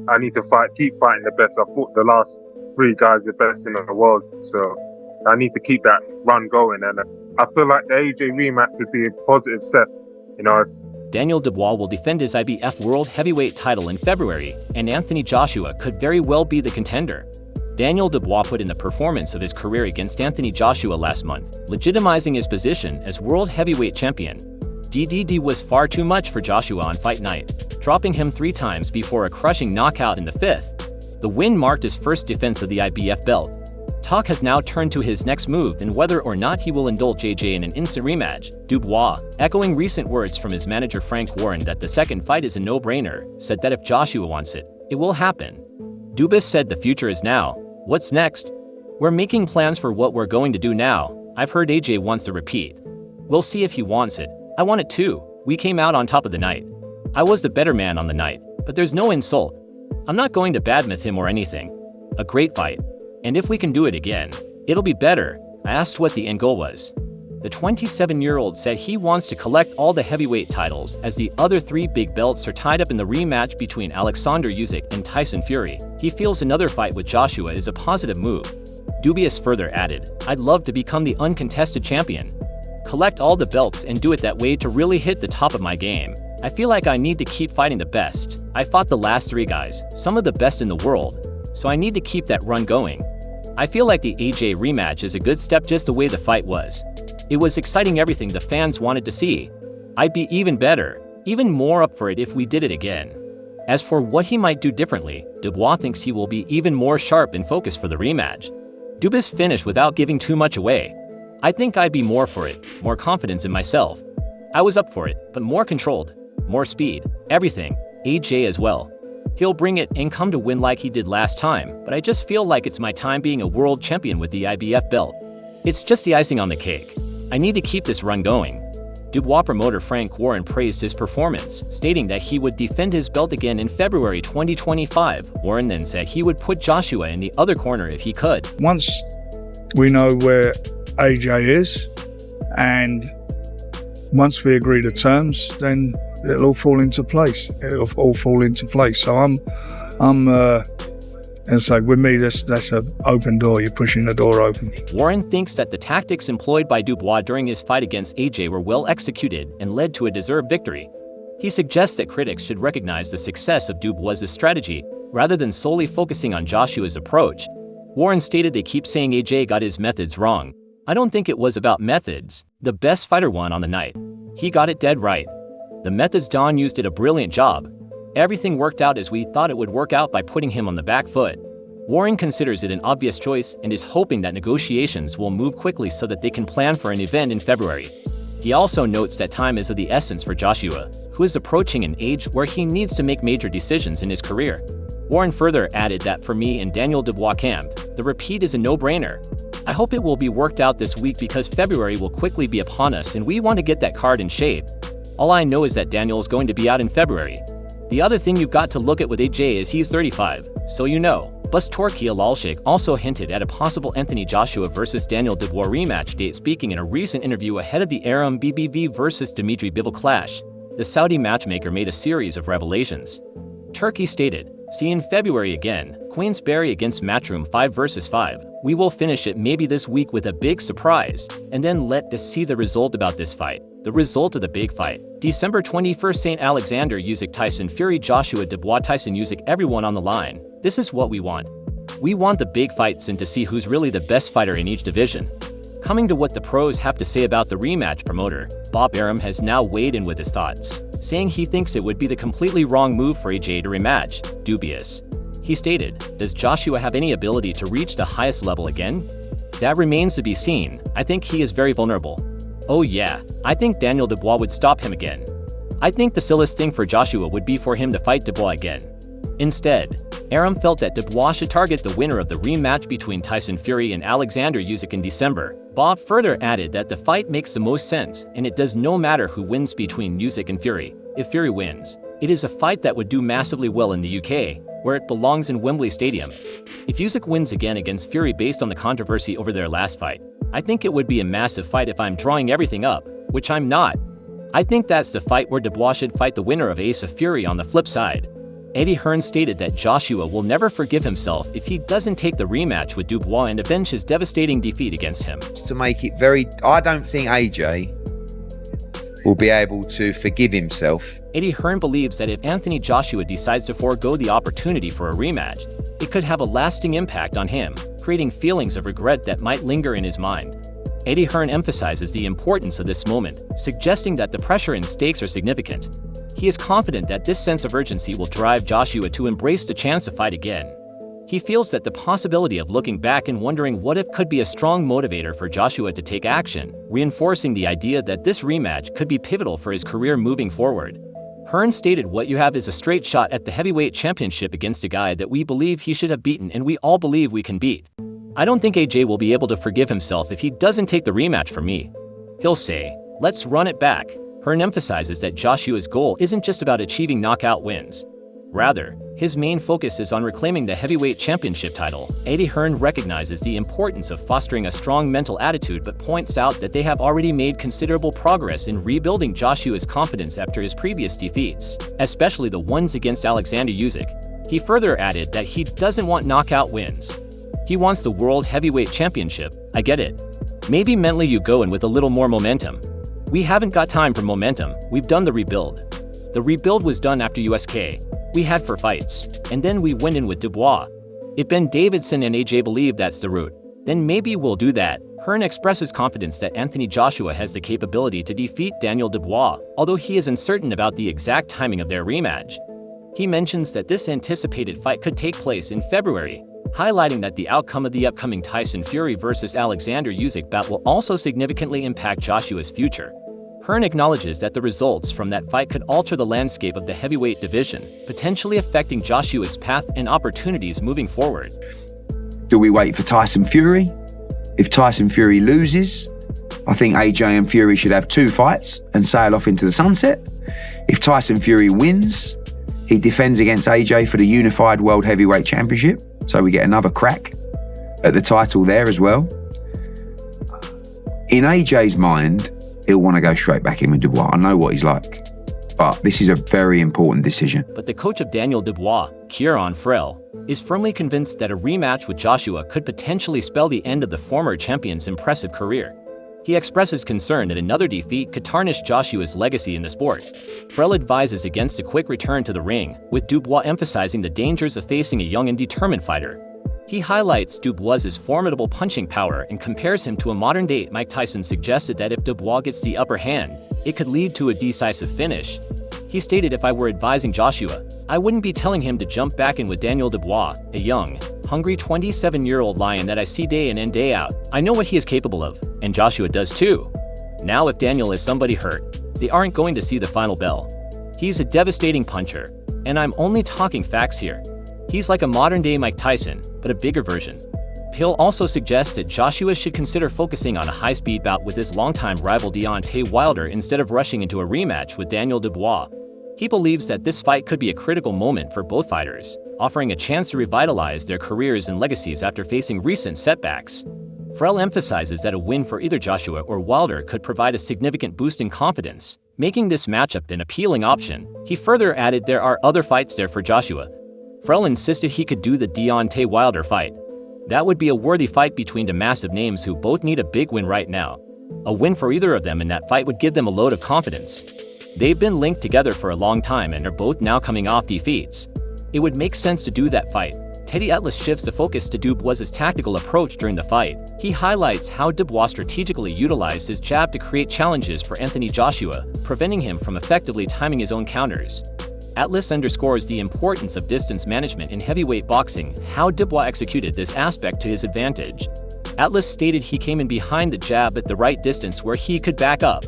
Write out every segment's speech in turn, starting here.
I need to keep fighting the best. I thought the last three guys are best in the world, so I need to keep that run going. And I feel like the AJ rematch would be a positive step. You know, Daniel Dubois will defend his IBF World Heavyweight title in February, and Anthony Joshua could very well be the contender. Daniel Dubois put in the performance of his career against Anthony Joshua last month, legitimizing his position as World Heavyweight Champion. DDD was far too much for Joshua on fight night, dropping him 3 times before a crushing knockout in the 5th. The win marked his first defense of the IBF belt. Talk has now turned to his next move and whether or not he will indulge AJ in an instant rematch. Dubois, echoing recent words from his manager Frank Warren that the second fight is a no-brainer, said that if Joshua wants it, it will happen. Dubois said the future is now. What's next? We're making plans for what we're going to do now. I've heard AJ wants the repeat. We'll see if he wants it. I want it too. We came out on top of the night. I was the better man on the night, but there's no insult. I'm not going to badmouth him or anything. A great fight. And if we can do it again, it'll be better. I asked what the end goal was. The 27-year-old said he wants to collect all the heavyweight titles as the other 3 big belts are tied up in the rematch between Alexander Usyk and Tyson Fury. He feels another fight with Joshua is a positive move. Dubois further added, I'd love to become the uncontested champion. Collect all the belts and do it that way to really hit the top of my game. I feel like I need to keep fighting the best. I fought the last 3 guys, some of the best in the world, so I need to keep that run going. I feel like the AJ rematch is a good step just the way the fight was. It was exciting, everything the fans wanted to see. I'd be even better, even more up for it if we did it again. As for what he might do differently, Dubois thinks he will be even more sharp and focused for the rematch. Dubois finished without giving too much away. I think I'd be more for it, more confidence in myself. I was up for it, but more controlled, more speed, everything, AJ as well. He'll bring it and come to win like he did last time, but I just feel like it's my time being a world champion with the IBF belt. It's just the icing on the cake. I need to keep this run going. Dubois promoter Frank Warren praised his performance, stating that he would defend his belt again in February 2025. Warren then said he would put Joshua in the other corner if he could. Once we know where AJ is, and once we agree to terms, then it'll all fall into place. So and so with me, that's an open door. You're pushing the door open. Warren thinks that the tactics employed by Dubois during his fight against AJ were well executed and led to a deserved victory. He suggests that critics should recognize the success of Dubois' strategy rather than solely focusing on Joshua's approach. Warren stated they keep saying AJ got his methods wrong. I don't think it was about methods. The best fighter won on the night. He got it dead right. The methods Don used did a brilliant job. Everything worked out as we thought it would work out by putting him on the back foot. Warren considers it an obvious choice and is hoping that negotiations will move quickly so that they can plan for an event in February. He also notes that time is of the essence for Joshua, who is approaching an age where he needs to make major decisions in his career. Warren further added that for me and Daniel Dubois camp, the repeat is a no-brainer. I hope it will be worked out this week because February will quickly be upon us and we want to get that card in shape. All I know is that Daniel is going to be out in February. The other thing you've got to look at with AJ is he's 35, so you know. Plus Turki Alalshikh also hinted at a possible Anthony Joshua vs Daniel Dubois rematch date, speaking in a recent interview ahead of the Arum BBV vs Dimitri Bivol clash. The Saudi matchmaker made a series of revelations. Turki stated, "See in February again, Queensberry against Matchroom 5 vs 5. We will finish it maybe this week with a big surprise, and then let us see the result about this fight. The result of the big fight. December 21st, St. Alexander Usyk Tyson Fury Joshua Dubois Tyson Usyk, everyone on the line. This is what we want. We want the big fights and to see who's really the best fighter in each division." Coming to what the pros have to say about the rematch, promoter Bob Arum has now weighed in with his thoughts, saying he thinks it would be the completely wrong move for AJ to rematch. Dubious. He stated, "Does Joshua have any ability to reach the highest level again? That remains to be seen. I think he is very vulnerable. Oh yeah, I think Daniel Dubois would stop him again. I think the silliest thing for Joshua would be for him to fight Dubois again." Instead, Arum felt that Dubois should target the winner of the rematch between Tyson Fury and Alexander Usyk in December. Bob further added that the fight makes the most sense and it does no matter who wins between Usyk and Fury. If Fury wins, it is a fight that would do massively well in the UK, where it belongs in Wembley Stadium. If Usyk wins again against Fury based on the controversy over their last fight, I think it would be a massive fight if I'm drawing everything up, which I'm not. I think that's the fight where Dubois should fight the winner of Ace of Fury on the flip side. Eddie Hearn stated that Joshua will never forgive himself if he doesn't take the rematch with Dubois and avenge his devastating defeat against him. To make it very, I don't think AJ will be able to forgive himself. Eddie Hearn believes that if Anthony Joshua decides to forego the opportunity for a rematch, it could have a lasting impact on him, creating feelings of regret that might linger in his mind. Eddie Hearn emphasizes the importance of this moment, suggesting that the pressure and stakes are significant. He is confident that this sense of urgency will drive Joshua to embrace the chance to fight again. He feels that the possibility of looking back and wondering what if could be a strong motivator for Joshua to take action, reinforcing the idea that this rematch could be pivotal for his career moving forward. Hearn stated, "What you have is a straight shot at the heavyweight championship against a guy that we believe he should have beaten and we all believe we can beat. I don't think AJ will be able to forgive himself if he doesn't take the rematch from me. He'll say, 'Let's run it back.'" Hearn emphasizes that Joshua's goal isn't just about achieving knockout wins. Rather, his main focus is on reclaiming the heavyweight championship title. Eddie Hearn recognizes the importance of fostering a strong mental attitude but points out that they have already made considerable progress in rebuilding Joshua's confidence after his previous defeats, especially the ones against Alexander Usyk. He further added that he doesn't want knockout wins. He wants the World Heavyweight Championship. "I get it. Maybe mentally you go in with a little more momentum. We haven't got time for momentum, we've done the rebuild. The rebuild was done after USK. We had 4 fights, and then we went in with Dubois. If Ben Davidson and AJ believe that's the route, then maybe we'll do that." Hearn expresses confidence that Anthony Joshua has the capability to defeat Daniel Dubois, although he is uncertain about the exact timing of their rematch. He mentions that this anticipated fight could take place in February, highlighting that the outcome of the upcoming Tyson Fury vs. Alexander Usyk bout will also significantly impact Joshua's future. Hearn acknowledges that the results from that fight could alter the landscape of the heavyweight division, potentially affecting Joshua's path and opportunities moving forward. Do we wait for Tyson Fury? If Tyson Fury loses, I think AJ and Fury should have 2 fights and sail off into the sunset. If Tyson Fury wins, he defends against AJ for the unified World Heavyweight Championship, so we get another crack at the title there as well. In AJ's mind, he'll want to go straight back in with Dubois. I know what he's like, but this is a very important decision. But the coach of Daniel Dubois, Kieran Farrell, is firmly convinced that a rematch with Joshua could potentially spell the end of the former champion's impressive career. He expresses concern that another defeat could tarnish Joshua's legacy in the sport. Farrell advises against a quick return to the ring, with Dubois emphasizing the dangers of facing a young and determined fighter. He highlights Dubois' formidable punching power and compares him to a modern-day Mike Tyson, suggested that if Dubois gets the upper hand, it could lead to a decisive finish. He stated, "If I were advising Joshua, I wouldn't be telling him to jump back in with Daniel Dubois, a young, hungry 27-year-old lion that I see day in and day out. I know what he is capable of, and Joshua does too. Now if Daniel is somebody hurt, they aren't going to see the final bell. He's a devastating puncher, and I'm only talking facts here. He's like a modern-day Mike Tyson, but a bigger version." Hill also suggests that Joshua should consider focusing on a high-speed bout with his longtime rival Deontay Wilder instead of rushing into a rematch with Daniel Dubois. He believes that this fight could be a critical moment for both fighters, offering a chance to revitalize their careers and legacies after facing recent setbacks. Farrell emphasizes that a win for either Joshua or Wilder could provide a significant boost in confidence, making this matchup an appealing option. He further added there are other fights there for Joshua. Farrell insisted he could do the Deontay Wilder fight. That would be a worthy fight between the massive names who both need a big win right now. A win for either of them in that fight would give them a load of confidence. They've been linked together for a long time and are both now coming off defeats. It would make sense to do that fight. Teddy Atlas shifts the focus to Dubois' tactical approach during the fight. He highlights how Dubois strategically utilized his jab to create challenges for Anthony Joshua, preventing him from effectively timing his own counters. Atlas underscores the importance of distance management in heavyweight boxing, how Dubois executed this aspect to his advantage. Atlas stated he came in behind the jab at the right distance where he could back up.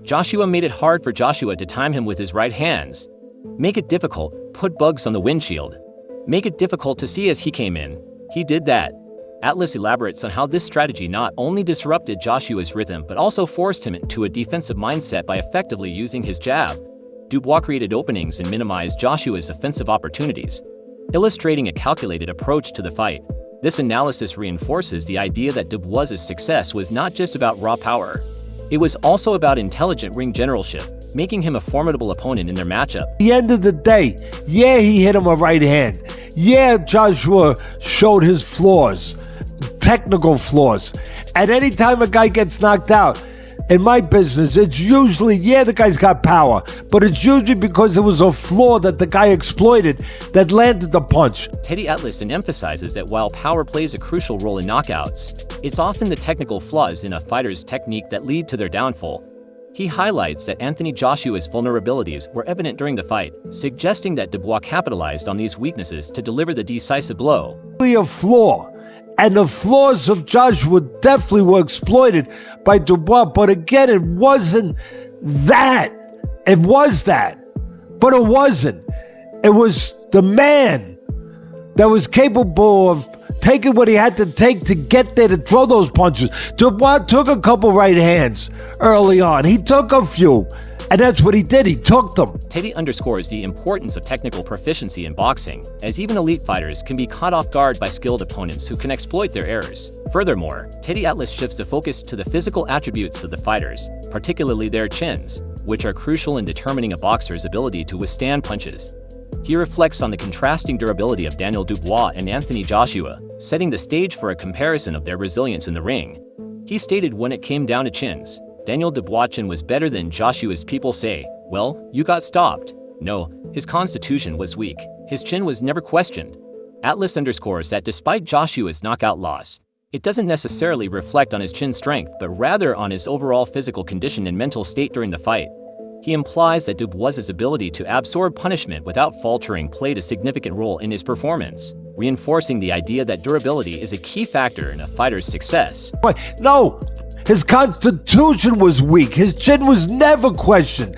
Joshua made it hard for Joshua to time him with his right hands. Make it difficult, put bugs on the windshield. Make it difficult to see as he came in. He did that. Atlas elaborates on how this strategy not only disrupted Joshua's rhythm but also forced him into a defensive mindset by effectively using his jab. Dubois created openings and minimized Joshua's offensive opportunities, illustrating a calculated approach to the fight. This analysis reinforces the idea that Dubois' success was not just about raw power. It was also about intelligent ring generalship. making him a formidable opponent in their matchup. At the end of the day, yeah, he hit him a right hand. Yeah, Joshua showed his flaws, technical flaws. And anytime a guy gets knocked out, in my business, it's usually, yeah, the guy's got power, but it's usually because there was a flaw that the guy exploited that landed the punch. Teddy Atlas emphasizes that while power plays a crucial role in knockouts, it's often the technical flaws in a fighter's technique that lead to their downfall. He highlights that Anthony Joshua's vulnerabilities were evident during the fight, suggesting that Dubois capitalized on these weaknesses to deliver the decisive blow. A flaw. And the flaws of Joshua definitely were exploited by Dubois. But again, it wasn't that. It was that. But it wasn't. It was the man that was capable of taking what he had to take to get there to throw those punches. Dubois took a couple right hands early on. He took a few. And that's what he did. He took them. Teddy underscores the importance of technical proficiency in boxing, as even elite fighters can be caught off guard by skilled opponents who can exploit their errors. Furthermore, Teddy Atlas shifts the focus to the physical attributes of the fighters, particularly their chins, which are crucial in determining a boxer's ability to withstand punches. He reflects on the contrasting durability of Daniel Dubois and Anthony Joshua, setting the stage for a comparison of their resilience in the ring. He stated when it came down to chins, Daniel Dubois' chin was better than Joshua's. People say, well, you got stopped. No, his constitution was weak. His chin was never questioned. Atlas underscores that despite Joshua's knockout loss, it doesn't necessarily reflect on his chin strength, but rather on his overall physical condition and mental state during the fight. He implies that Dubois' ability to absorb punishment without faltering played a significant role in his performance, reinforcing the idea that durability is a key factor in a fighter's success. No! His constitution was weak. His chin was never questioned.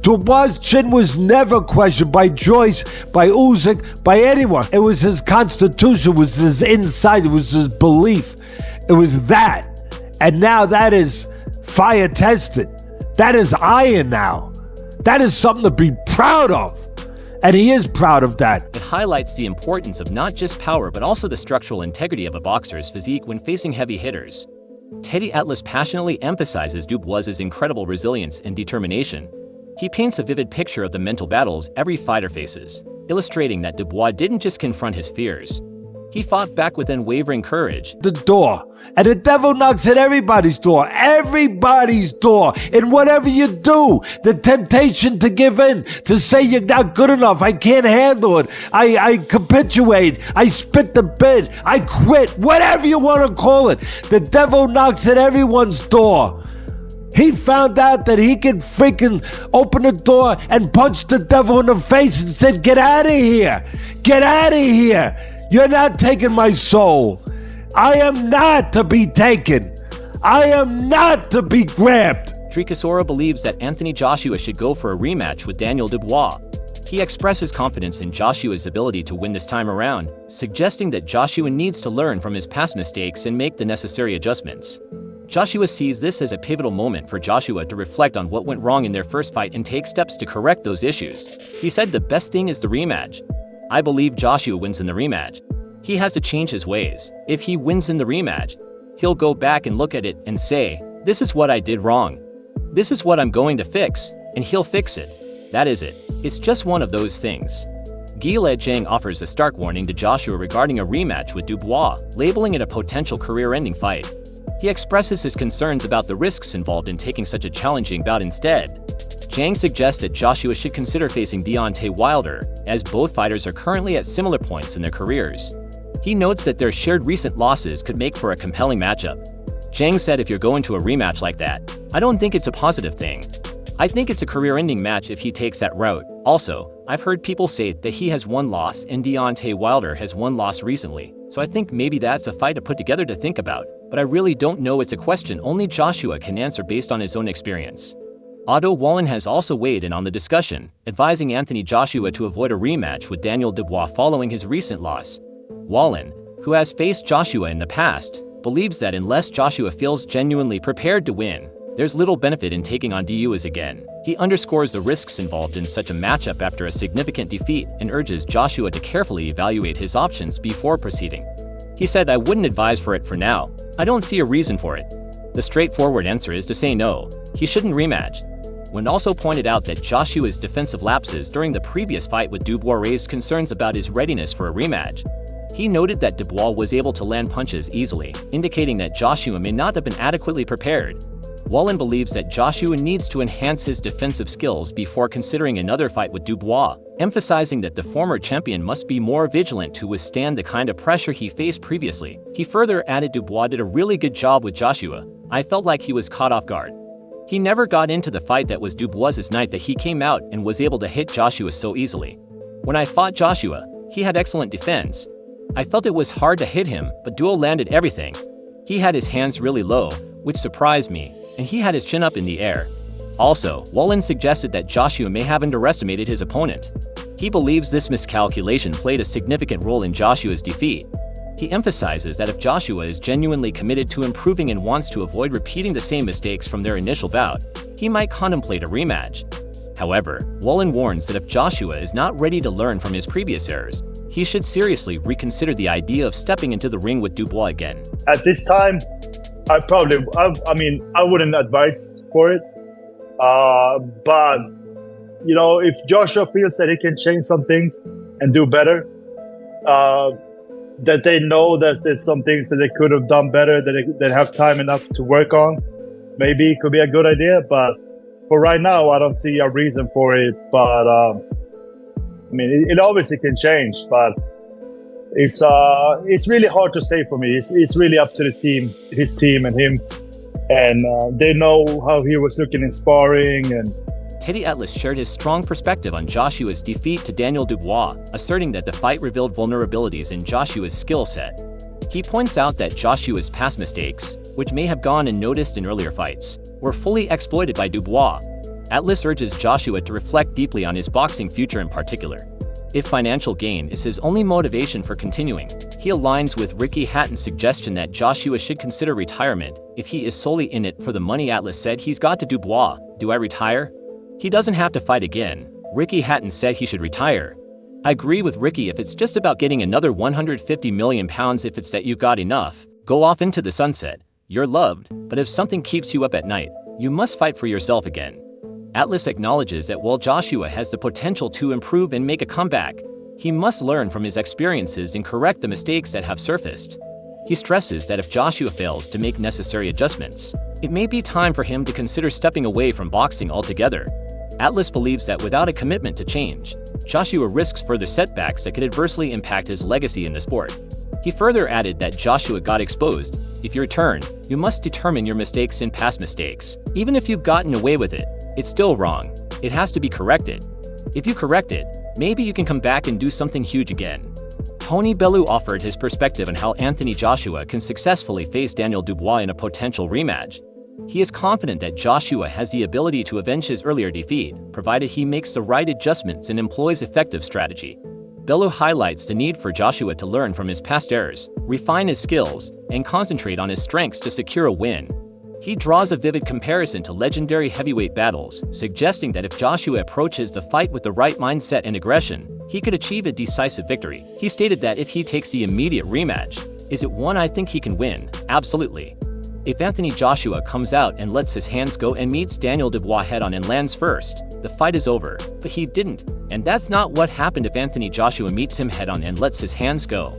Dubois' chin was never questioned by Joyce, by Usyk, by anyone. It was his constitution, it was his inside, it was his belief. It was that. And now that is fire tested. That is iron now. That is something to be proud of. And he is proud of that. It highlights the importance of not just power, but also the structural integrity of a boxer's physique when facing heavy hitters. Teddy Atlas passionately emphasizes Dubois' incredible resilience and determination. He paints a vivid picture of the mental battles every fighter faces, illustrating that Dubois didn't just confront his fears. He fought back with unwavering courage. The door. And the devil knocks at everybody's door. Everybody's door. And whatever you do, the temptation to give in, to say you're not good enough, I can't handle it, I capitulate, I spit the bid, I quit, whatever you want to call it. The devil knocks at everyone's door. He found out that he could freaking open the door and punch the devil in the face and said, get out of here. Get out of here. You're not taking my soul. I am not to be taken. I am not to be grabbed. Tricasora believes that Anthony Joshua should go for a rematch with Daniel Dubois. He expresses confidence in Joshua's ability to win this time around, suggesting that Joshua needs to learn from his past mistakes and make the necessary adjustments. Joshua sees this as a pivotal moment for Joshua to reflect on what went wrong in their first fight and take steps to correct those issues. He said the best thing is the rematch. I believe Joshua wins in the rematch. He has to change his ways. If he wins in the rematch, he'll go back and look at it and say, this is what I did wrong. This is what I'm going to fix, and he'll fix it. That is it. It's just one of those things. Gilad Zhang offers a stark warning to Joshua regarding a rematch with Dubois, labeling it a potential career-ending fight. He expresses his concerns about the risks involved in taking such a challenging bout instead. Zhang suggests that Joshua should consider facing Deontay Wilder, as both fighters are currently at similar points in their careers. He notes that their shared recent losses could make for a compelling matchup. Zhang said if you're going to a rematch like that, I don't think it's a positive thing. I think it's a career-ending match if he takes that route. Also, I've heard people say that he has one loss and Deontay Wilder has one loss recently, so I think maybe that's a fight to put together to think about, but I really don't know. It's a question only Joshua can answer based on his own experience. Otto Wallin has also weighed in on the discussion, advising Anthony Joshua to avoid a rematch with Daniel Dubois following his recent loss. Wallin, who has faced Joshua in the past, believes that unless Joshua feels genuinely prepared to win, there's little benefit in taking on Dubois again. He underscores the risks involved in such a matchup after a significant defeat and urges Joshua to carefully evaluate his options before proceeding. He said, I wouldn't advise for it for now. I don't see a reason for it. The straightforward answer is to say no. He shouldn't rematch. Wallin also pointed out that Joshua's defensive lapses during the previous fight with Dubois raised concerns about his readiness for a rematch. He noted that Dubois was able to land punches easily, indicating that Joshua may not have been adequately prepared. Wallin believes that Joshua needs to enhance his defensive skills before considering another fight with Dubois, emphasizing that the former champion must be more vigilant to withstand the kind of pressure he faced previously. He further added, "Dubois did a really good job with Joshua. I felt like he was caught off guard. He never got into the fight that was Dubois' night that he came out and was able to hit Joshua so easily. When I fought Joshua, he had excellent defense. I felt it was hard to hit him, but Duo landed everything. He had his hands really low, which surprised me, and he had his chin up in the air." Also, Wallin suggested that Joshua may have underestimated his opponent. He believes this miscalculation played a significant role in Joshua's defeat. He emphasizes that if Joshua is genuinely committed to improving and wants to avoid repeating the same mistakes from their initial bout, he might contemplate a rematch. However, Wallin warns that if Joshua is not ready to learn from his previous errors, he should seriously reconsider the idea of stepping into the ring with Dubois again. At this time, I wouldn't advise for it. But, if Joshua feels that he can change some things and do better, that they know that there's some things that they could have done better, that they have time enough to work on, maybe it could be a good idea. But for right now, I don't see a reason for it. But, it obviously can change, but it's really hard to say for me. It's really up to the team, his team and him. And they know how he was looking in sparring. And Teddy Atlas shared his strong perspective on Joshua's defeat to Daniel Dubois, asserting that the fight revealed vulnerabilities in Joshua's skill set. He points out that Joshua's past mistakes, which may have gone unnoticed in earlier fights, were fully exploited by Dubois. Atlas urges Joshua to reflect deeply on his boxing future in particular. If financial gain is his only motivation for continuing, he aligns with Ricky Hatton's suggestion that Joshua should consider retirement if he is solely in it for the money. Atlas said, "He's got to Dubois. Do I retire? He doesn't have to fight again." Ricky Hatton said he should retire. "I agree with Ricky if it's just about getting another 150 million pounds. If it's that you've got enough, go off into the sunset. You're loved, but if something keeps you up at night, you must fight for yourself again." Atlas acknowledges that while Joshua has the potential to improve and make a comeback, he must learn from his experiences and correct the mistakes that have surfaced. He stresses that if Joshua fails to make necessary adjustments, it may be time for him to consider stepping away from boxing altogether. Atlas believes that without a commitment to change, Joshua risks further setbacks that could adversely impact his legacy in the sport. He further added that Joshua got exposed. "If you return, you must determine your mistakes and past mistakes. Even if you've gotten away with it, it's still wrong. It has to be corrected. If you correct it, maybe you can come back and do something huge again." Tony Bellew offered his perspective on how Anthony Joshua can successfully face Daniel Dubois in a potential rematch. He is confident that Joshua has the ability to avenge his earlier defeat, provided he makes the right adjustments and employs effective strategy. Bellew highlights the need for Joshua to learn from his past errors, refine his skills, and concentrate on his strengths to secure a win. He draws a vivid comparison to legendary heavyweight battles, suggesting that if Joshua approaches the fight with the right mindset and aggression, he could achieve a decisive victory. He stated that if he takes the immediate rematch, "Is it one I think he can win? Absolutely. If Anthony Joshua comes out and lets his hands go and meets Daniel Dubois head-on and lands first, the fight is over." But he didn't, and that's not what happened if Anthony Joshua meets him head-on and lets his hands go.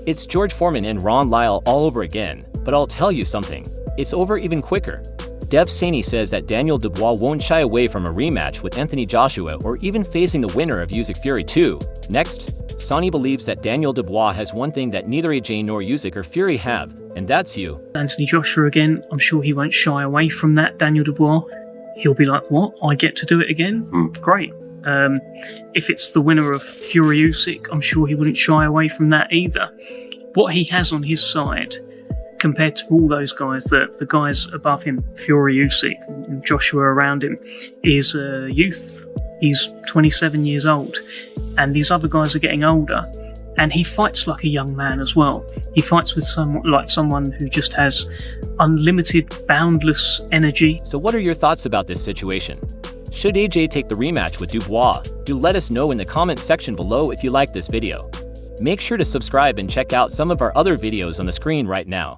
It's George Foreman and Ron Lyle all over again, but I'll tell you something, it's over even quicker. Dev Saini says that Daniel Dubois won't shy away from a rematch with Anthony Joshua or even facing the winner of Usyk Fury 2. Next, Saini believes that Daniel Dubois has one thing that neither AJ nor Usyk or Fury have, and that's you. Anthony Joshua again, I'm sure he won't shy away from that, Daniel Dubois. He'll be like, "What? I get to do it again? Great." If it's the winner of Fury Usyk, I'm sure he wouldn't shy away from that either. What he has on his side, compared to all those guys, the guys above him, Fury Usyk and Joshua around him, is youth. He's 27 years old, and these other guys are getting older, and he fights like a young man as well. He fights with someone who just has unlimited, boundless energy. So what are your thoughts about this situation? Should AJ take the rematch with Dubois? Do let us know in the comments section below if you like this video. Make sure to subscribe and check out some of our other videos on the screen right now.